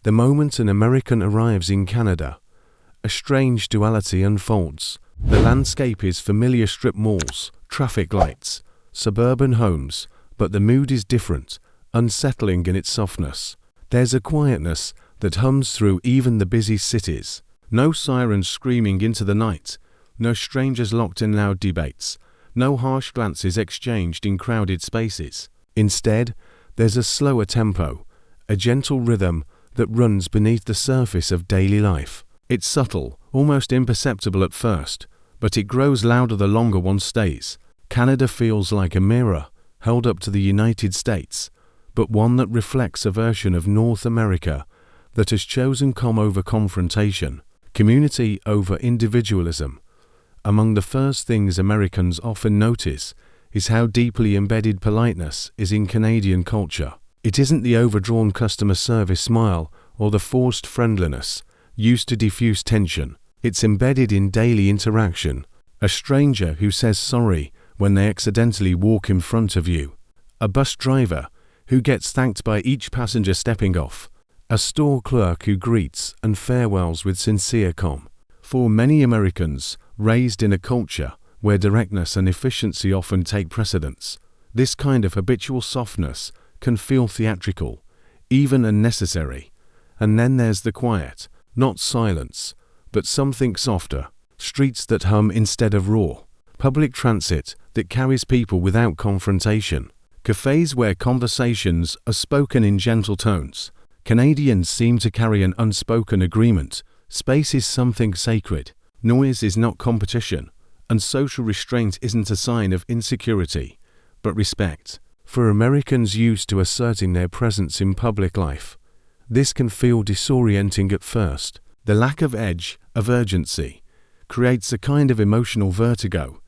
The moment an American arrives in Canada, a strange duality unfolds. The landscape is familiar: strip malls, traffic lights, suburban homes, but the mood is different, unsettling in its softness. There's a quietness that hums through even the busy cities. No sirens screaming into the night, no strangers locked in loud debates, no harsh glances exchanged in crowded spaces. Instead, there's a slower tempo, a gentle rhythm that runs beneath the surface of daily life. It's subtle, almost imperceptible at first, but it grows louder the longer one stays. Canada feels like a mirror held up to the United States, but one that reflects a version of North America that has chosen calm over confrontation, community over individualism. Among the first things Americans often notice is how deeply embedded politeness is in Canadian culture. It isn't the overdrawn customer service smile or the forced friendliness used to diffuse tension. It's embedded in daily interaction. A stranger who says sorry when they accidentally walk in front of you. A bus driver who gets thanked by each passenger stepping off. A store clerk who greets and farewells with sincere calm. For many Americans, raised in a culture where directness and efficiency often take precedence, this kind of habitual softness can feel theatrical, even unnecessary. And then there's the quiet, not silence, but something softer. Streets that hum instead of roar. Public transit that carries people without confrontation. Cafes where conversations are spoken in gentle tones. Canadians seem to carry an unspoken agreement. Space is something sacred. Noise is not competition. And social restraint isn't a sign of insecurity, but respect. For Americans used to asserting their presence in public life, this can feel disorienting at first. The lack of edge, of urgency, creates a kind of emotional vertigo.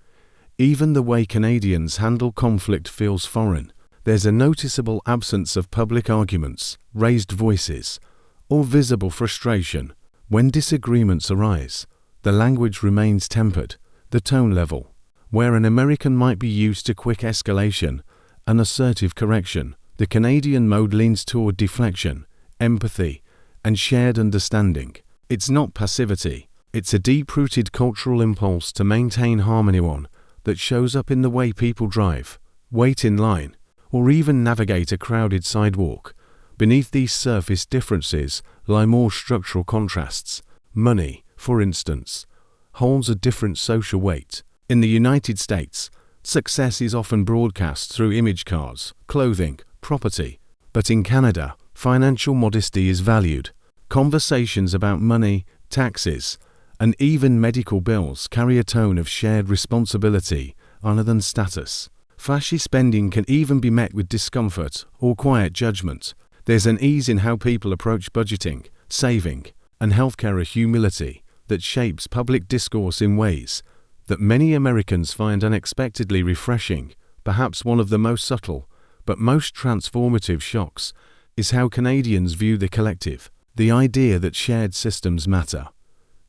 Even the way Canadians handle conflict feels foreign. There's a noticeable absence of public arguments, raised voices, or visible frustration. When disagreements arise, the language remains tempered, the tone level. Where an American might be used to quick escalation and assertive correction, the Canadian mode leans toward deflection, empathy, and shared understanding. It's not passivity. It's a deep-rooted cultural impulse to maintain harmony, one that shows up in the way people drive, wait in line, or even navigate a crowded sidewalk. Beneath these surface differences lie more structural contrasts. Money, for instance, holds a different social weight. In the United States, success is often broadcast through image cards, clothing, property. But in Canada, financial modesty is valued. Conversations about money, taxes, and even medical bills carry a tone of shared responsibility rather than status. Flashy spending can even be met with discomfort or quiet judgment. There's an ease in how people approach budgeting, saving, and healthcare, a humility that shapes public discourse in ways that many Americans find unexpectedly refreshing. Perhaps one of the most subtle but most transformative shocks is how Canadians view the collective. The idea that shared systems matter,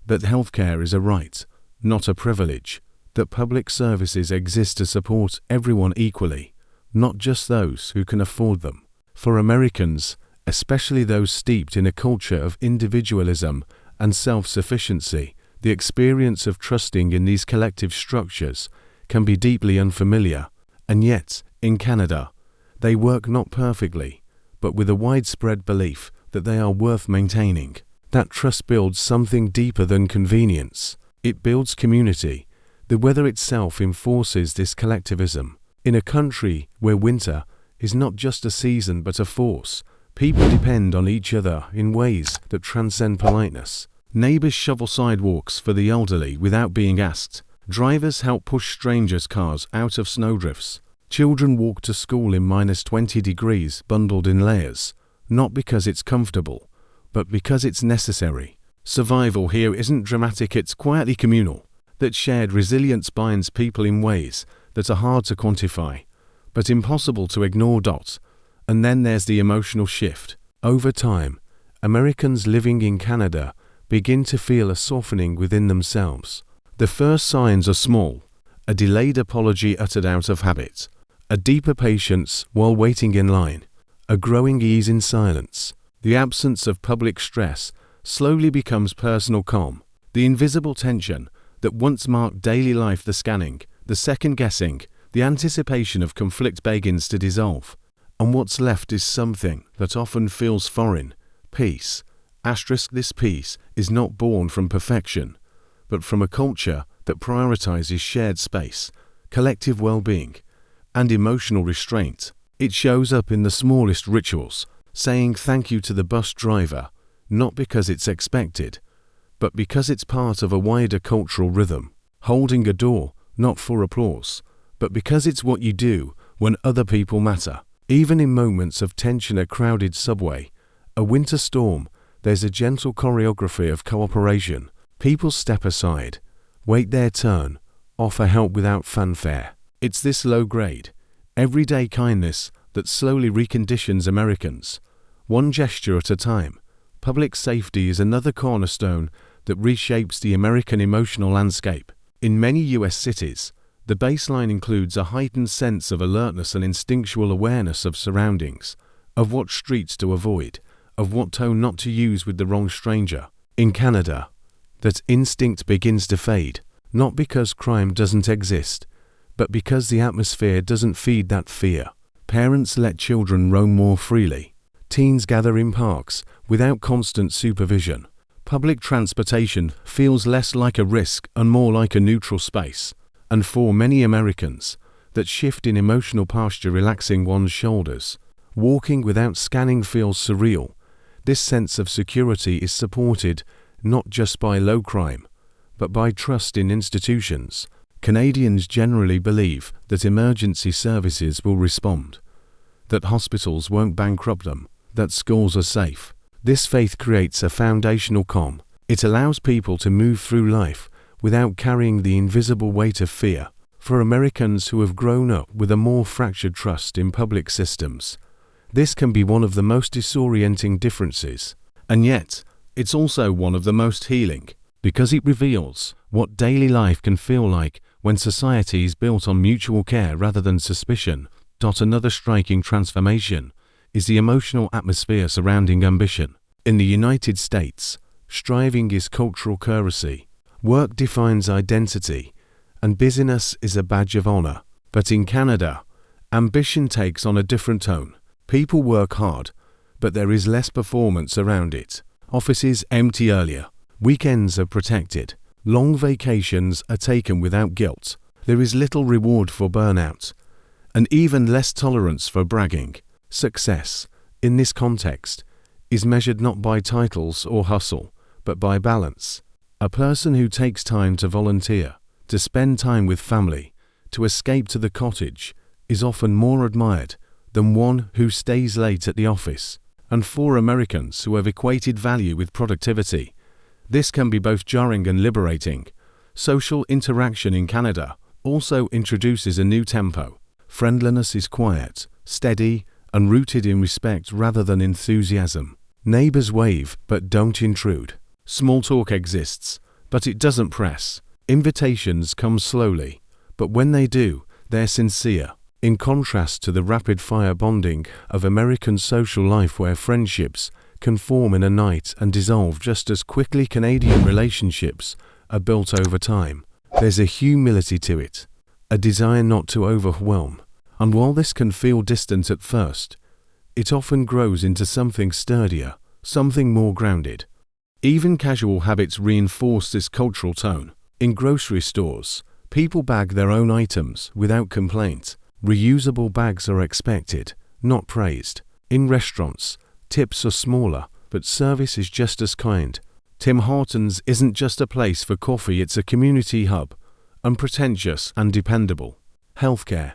that healthcare is a right, not a privilege, that public services exist to support everyone equally, not just those who can afford them. For Americans, especially those steeped in a culture of individualism and self-sufficiency, the experience of trusting in these collective structures can be deeply unfamiliar. And yet, in Canada, they work not perfectly, but with a widespread belief that they are worth maintaining. That trust builds something deeper than convenience. It builds community. The weather itself enforces this collectivism. In a country where winter is not just a season but a force, people depend on each other in ways that transcend politeness. Neighbors shovel sidewalks for the elderly without being asked. Drivers help push strangers' cars out of snowdrifts. Children walk to school in -20 degrees bundled in layers, not because it's comfortable, but because it's necessary. Survival here isn't dramatic, it's quietly communal. That shared resilience binds people in ways that are hard to quantify, but impossible to ignore. And then there's the emotional shift. Over time, Americans living in Canada begin to feel a softening within themselves. The first signs are small: a delayed apology uttered out of habit, a deeper patience while waiting in line, a growing ease in silence. The absence of public stress slowly becomes personal calm. The invisible tension that once marked daily life, the scanning, the second-guessing, the anticipation of conflict begins to dissolve. And what's left is something that often feels foreign: peace. This peace is not born from perfection, but from a culture that prioritizes shared space, collective well-being, and emotional restraint. It shows up in the smallest rituals, saying thank you to the bus driver, not because it's expected, but because it's part of a wider cultural rhythm. Holding a door, not for applause, but because it's what you do when other people matter. Even in moments of tension, a crowded subway, a winter storm, there's a gentle choreography of cooperation. People step aside, wait their turn, offer help without fanfare. It's this low-grade, everyday kindness that slowly reconditions Americans, one gesture at a time. Public safety is another cornerstone that reshapes the American emotional landscape. In many U.S. cities, the baseline includes a heightened sense of alertness and instinctual awareness of surroundings, of what streets to avoid, of what tone not to use with the wrong stranger. In Canada, that instinct begins to fade, not because crime doesn't exist, but because the atmosphere doesn't feed that fear. Parents let children roam more freely. Teens gather in parks without constant supervision. Public transportation feels less like a risk and more like a neutral space. And for many Americans, that shift in emotional posture, relaxing one's shoulders, walking without scanning, feels surreal. This sense of security is supported not just by low crime, but by trust in institutions. Canadians generally believe that emergency services will respond, that hospitals won't bankrupt them, that schools are safe. This faith creates a foundational calm. It allows people to move through life without carrying the invisible weight of fear. For Americans who have grown up with a more fractured trust in public systems, this can be one of the most disorienting differences. And yet, it's also one of the most healing, because it reveals what daily life can feel like when society is built on mutual care rather than suspicion. Another striking transformation is the emotional atmosphere surrounding ambition. In the United States, striving is cultural currency. Work defines identity, and busyness is a badge of honor. But in Canada, ambition takes on a different tone. People work hard, but there is less performance around it. Offices empty earlier. Weekends are protected. Long vacations are taken without guilt. There is little reward for burnout, and even less tolerance for bragging. Success, in this context, is measured not by titles or hustle, but by balance. A person who takes time to volunteer, to spend time with family, to escape to the cottage, is often more admired than one who stays late at the office. And for Americans who have equated value with productivity, this can be both jarring and liberating. Social interaction in Canada also introduces a new tempo. Friendliness is quiet, steady, and rooted in respect rather than enthusiasm. Neighbors wave but don't intrude. Small talk exists, but it doesn't press. Invitations come slowly, but when they do, they're sincere. In contrast to the rapid-fire bonding of American social life, where friendships can form in a night and dissolve just as quickly, Canadian relationships are built over time. There's a humility to it, a desire not to overwhelm. And while this can feel distant at first, it often grows into something sturdier, something more grounded. Even casual habits reinforce this cultural tone. In grocery stores, people bag their own items without complaint. Reusable bags are expected, not praised. In restaurants, tips are smaller, but service is just as kind. Tim Hortons isn't just a place for coffee, it's a community hub, unpretentious and dependable. Healthcare,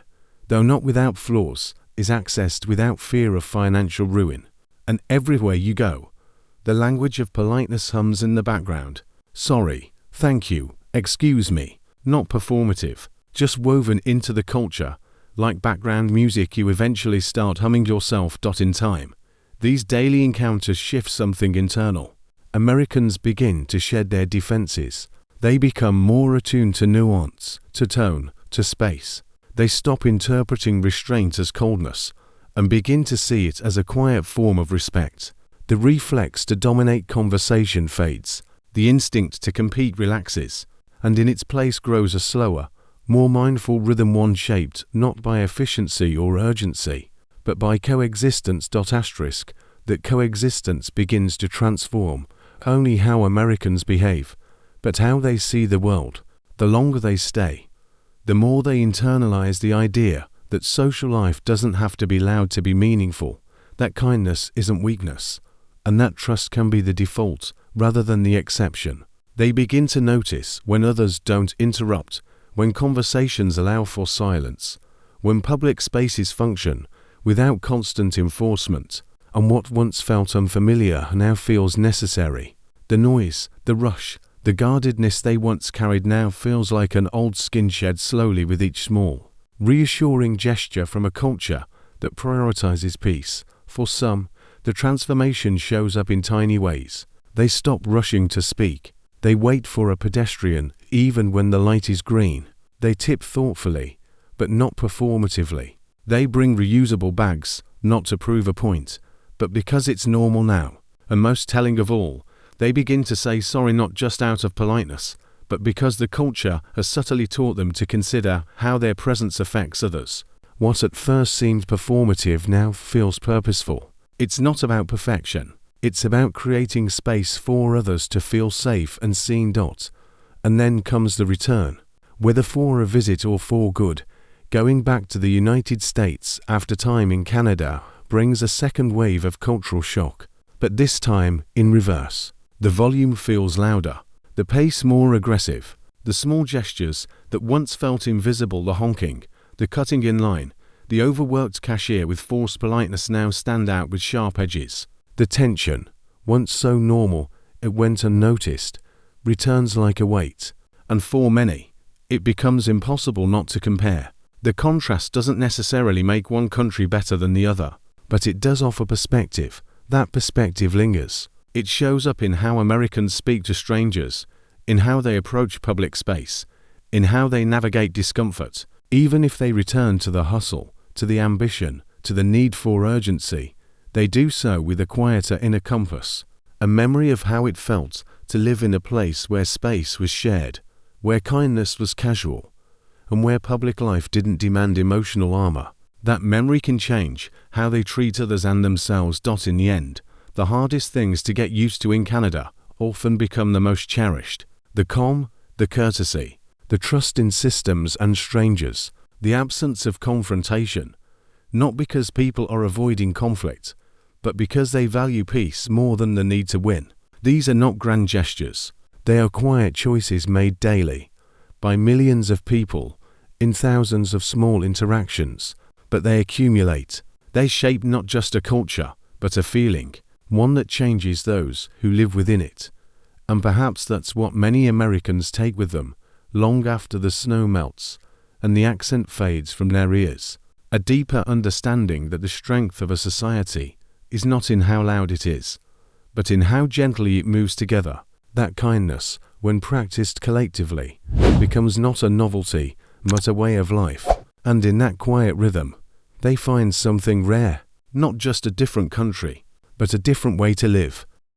though not without flaws, is accessed without fear of financial ruin. And everywhere you go, the language of politeness hums in the background. Sorry, thank you, excuse me, not performative, just woven into the culture. Like background music you eventually start humming yourself. In time, these daily encounters shift something internal. Americans begin to shed their defenses. They become more attuned to nuance, to tone, to space. They stop interpreting restraint as coldness and begin to see it as a quiet form of respect. The reflex to dominate conversation fades, the instinct to compete relaxes, and in its place grows a slower, more mindful rhythm, one shaped not by efficiency or urgency, but by coexistence. That coexistence begins to transform only how Americans behave, but how they see the world. The longer they stay, the more they internalize the idea that social life doesn't have to be loud to be meaningful, that kindness isn't weakness, and that trust can be the default rather than the exception. They begin to notice when others don't interrupt, when conversations allow for silence, when public spaces function without constant enforcement, and what once felt unfamiliar now feels necessary. The noise, the rush, the guardedness they once carried now feels like an old skin shed slowly with each small, reassuring gesture from a culture that prioritizes peace. For some, the transformation shows up in tiny ways. They stop rushing to speak. They wait for a pedestrian, even when the light is green. They tip thoughtfully, but not performatively. They bring reusable bags, not to prove a point, but because it's normal now. And most telling of all, they begin to say sorry not just out of politeness, but because the culture has subtly taught them to consider how their presence affects others. What at first seemed performative now feels purposeful. It's not about perfection. It's about creating space for others to feel safe and seen. And then comes the return, whether for a visit or for good. Going back to the United States after time in Canada brings a second wave of cultural shock, but this time in reverse. The volume feels louder, the pace more aggressive, the small gestures that once felt invisible, the honking, the cutting in line, the overworked cashier with forced politeness now stand out with sharp edges. The tension, once so normal it went unnoticed, returns like a weight, and for many, it becomes impossible not to compare. The contrast doesn't necessarily make one country better than the other, but it does offer perspective. That perspective lingers. It shows up in how Americans speak to strangers, in how they approach public space, in how they navigate discomfort, even if they return to the hustle, to the ambition, to the need for urgency. They do so with a quieter inner compass, a memory of how it felt to live in a place where space was shared, where kindness was casual, and where public life didn't demand emotional armor. That memory can change how they treat others and themselves. In the end, the hardest things to get used to in Canada often become the most cherished. The calm, the courtesy, the trust in systems and strangers, the absence of confrontation, not because people are avoiding conflict, but because they value peace more than the need to win. These are not grand gestures. They are quiet choices made daily by millions of people in thousands of small interactions, but they accumulate. They shape not just a culture, but a feeling, one that changes those who live within it. And perhaps that's what many Americans take with them, long after the snow melts and the accent fades from their ears. A deeper understanding that the strength of a society is not in how loud it is, but in how gently it moves together. That kindness, when practiced collectively, becomes not a novelty, but a way of life. And in that quiet rhythm, they find something rare, not just a different country, but a different way to live.